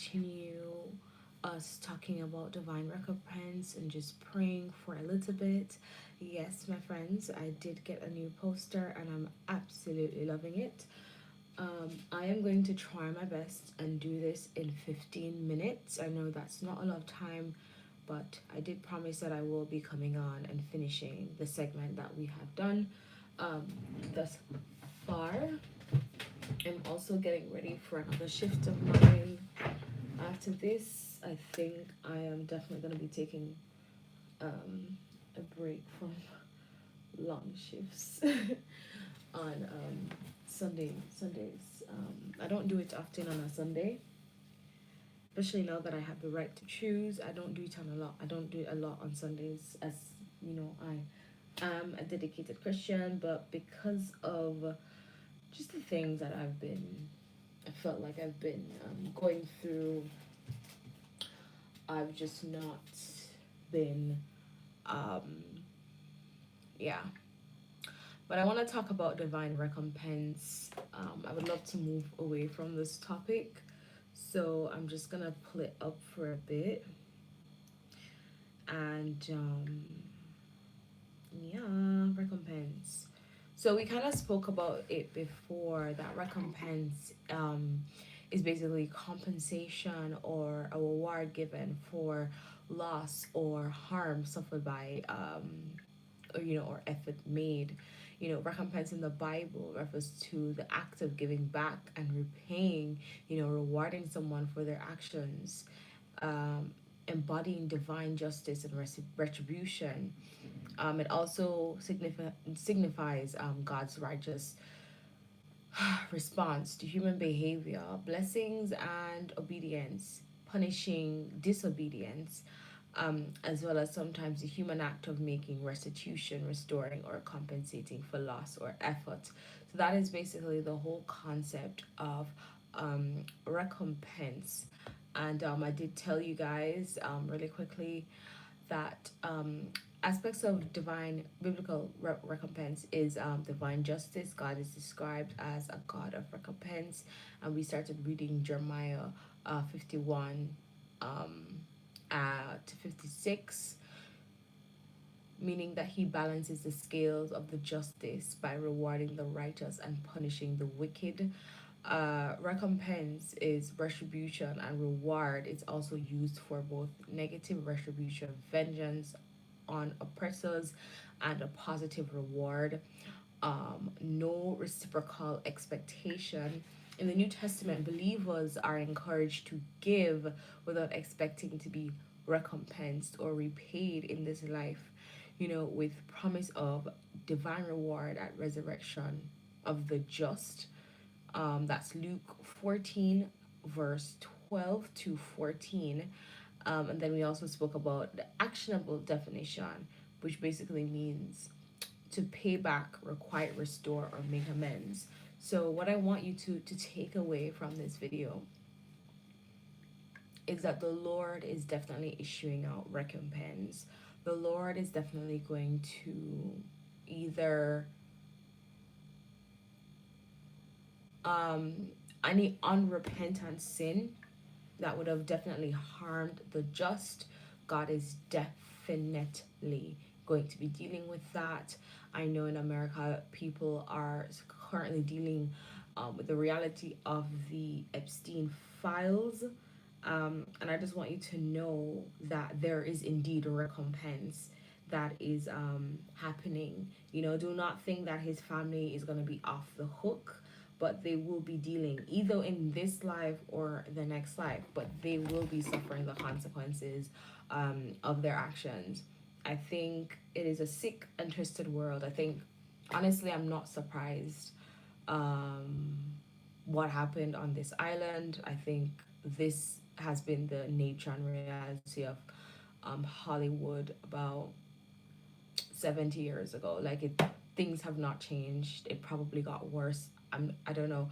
continue us talking about divine recompense and just praying for a little bit. Yes, my friends, I did get a new poster and I'm absolutely loving it. I am going to try my best and do this in 15 minutes. I know that's not a lot of time, but I did promise that I will be coming on and finishing the segment that we have done um, thus far. I'm also getting ready for another shift of mine. After this, I think I am definitely going to be taking a break from long shifts on Sundays. I don't do it often on a Sunday, especially now that I have the right to choose. I don't do it on a lot. I don't do it a lot on Sundays, as you know. I am a dedicated Christian, but because of just the things that I felt like I've been going through. I've just not been, um, yeah. But I want to talk about divine recompense. I would love to move away from this topic. So I'm just going to pull it up for a bit. And yeah, recompense. So we kind of spoke about it before that recompense is basically compensation or a reward given for loss or harm suffered by or or effort made. Recompense in the Bible refers to the act of giving back and repaying, rewarding someone for their actions, um, embodying divine justice and retribution. It also signifies God's righteous response to human behavior, blessings and obedience, punishing disobedience, as well as sometimes the human act of making restitution, restoring, or compensating for loss or effort. So that is basically the whole concept of recompense. And I did tell you guys really quickly that aspects of divine biblical recompense is divine justice. God is described as a God of recompense, and we started reading Jeremiah 51 to 56, meaning that he balances the scales of the justice by rewarding the righteous and punishing the wicked. Recompense is retribution, and reward is also used for both negative retribution, vengeance on oppressors, and a positive reward. No reciprocal expectation. In the New Testament, believers are encouraged to give without expecting to be recompensed or repaid in this life, with promise of divine reward at resurrection of the just. That's Luke 14, verse 12 to 14. And then we also spoke about the actionable definition, which basically means to pay back, requite, restore, or make amends. So, what I want you to take away from this video is that the Lord is definitely issuing out recompense. The Lord is definitely going to either any unrepentant sin that would have definitely harmed the just, God is definitely going to be dealing with that. I know in America, people are currently dealing with the reality of the Epstein files. And I just want you to know that there is indeed a recompense that is happening. Do not think that his family is going to be off the hook, but they will be dealing either in this life or the next life, but they will be suffering the consequences of their actions. I think it is a sick and twisted world. I think, honestly, I'm not surprised what happened on this island. I think this has been the nature and reality of Hollywood about 70 years ago. Things have not changed. It probably got worse. I don't know.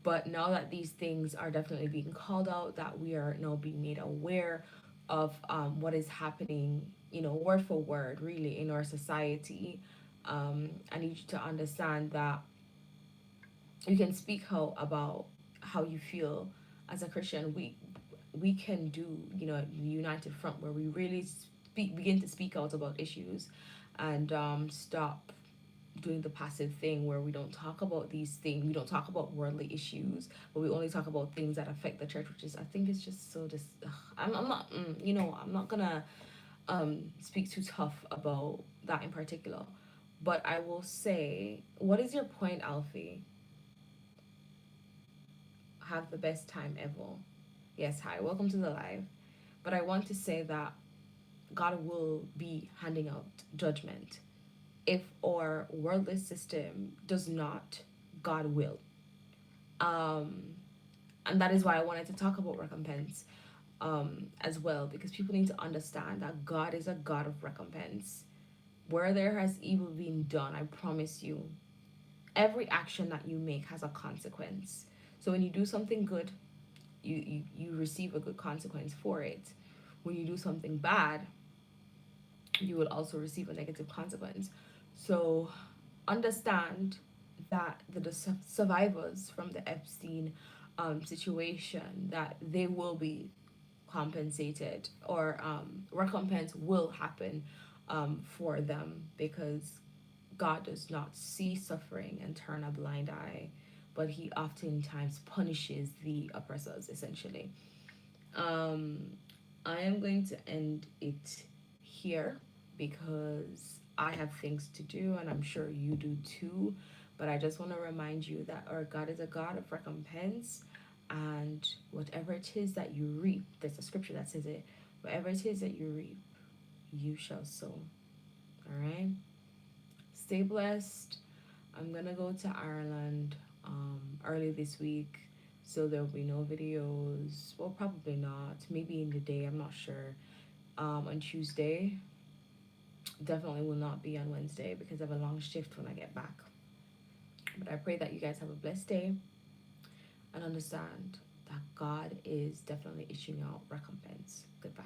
But now that these things are definitely being called out, that we are now being made aware of what is happening, word for word, really, in our society, I need you to understand that you can speak about how you feel as a Christian. we can do, the united front, where we really begin to speak out about issues, and stop doing the passive thing where we don't talk about these things, we don't talk about worldly issues, but we only talk about things that affect the church, which is, I think, it's just so just I'm not I'm not gonna speak too tough about that in particular, but I will say, what is your point, Alfie? Have the best time ever. Yes, hi, welcome to the live. But I want to say that God will be handing out judgment. If our worldly system does not, God will. Um, and that is why I wanted to talk about recompense as well, because people need to understand that God is a God of recompense. Where there has evil been done, I promise you, every action that you make has a consequence. So when you do something good, you receive a good consequence for it. When you do something bad, you will also receive a negative consequence. So understand that the survivors from the Epstein situation, that they will be compensated, or recompense will happen for them, because God does not see suffering and turn a blind eye, but he oftentimes punishes the oppressors, essentially. Um, I am going to end it here because I have things to do, and I'm sure you do too. But I just want to remind you that our God is a God of recompense, and whatever it is that you reap, there's a scripture that says it, whatever it is that you reap, you shall sow. All right? Stay blessed. I'm gonna go to Ireland early this week, so there'll be no videos. Well, probably not. Maybe in the day. I'm not sure. On Tuesday, definitely will not be on Wednesday because I have a long shift when I get back. But I pray that you guys have a blessed day and understand that God is definitely issuing out recompense. Goodbye.